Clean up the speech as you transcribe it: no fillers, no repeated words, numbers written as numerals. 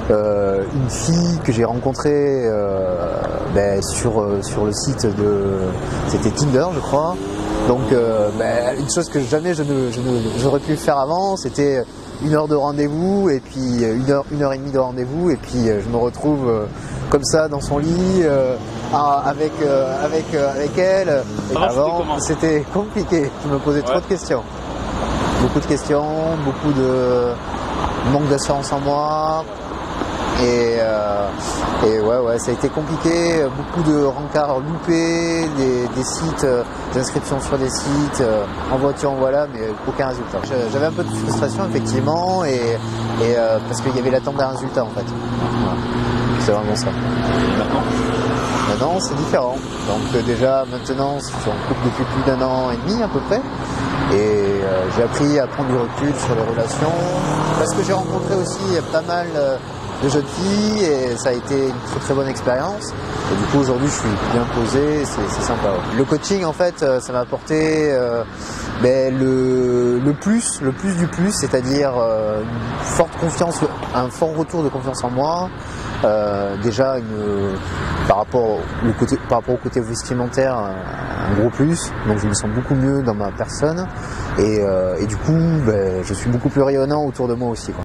une fille que j'ai rencontrée sur le site de... C'était Tinder, je crois. Donc une chose que jamais j'aurais pu faire avant, c'était 1 heure de rendez-vous et puis 1 heure et demie de rendez-vous et puis je me retrouve comme ça dans son lit avec elle. Et avant, c'était compliqué, je me posais trop de questions. Beaucoup de questions, beaucoup de manque d'assurance en moi. Et ouais, ça a été compliqué, beaucoup de rencarts loupés, des sites, des inscriptions sur des sites, en voiture, en voilà, mais aucun résultat. J'avais un peu de frustration effectivement, parce qu'il y avait l'attente d'un résultat en fait. Voilà. C'est vraiment ça. Maintenant c'est différent. Donc déjà maintenant je suis en couple depuis plus d'1 an et demi à peu près. Et j'ai appris à prendre du recul sur les relations, parce que j'ai rencontré aussi pas mal de jeunes filles et ça a été une très très bonne expérience. Et du coup aujourd'hui je suis bien posé, c'est sympa. Ouais. Le coaching en fait ça m'a apporté le plus du plus, c'est-à-dire une forte confiance, un fort retour de confiance en moi. Déjà par rapport au côté vestimentaire, un gros plus, donc je me sens beaucoup mieux dans ma personne et du coup je suis beaucoup plus rayonnant autour de moi aussi, quoi.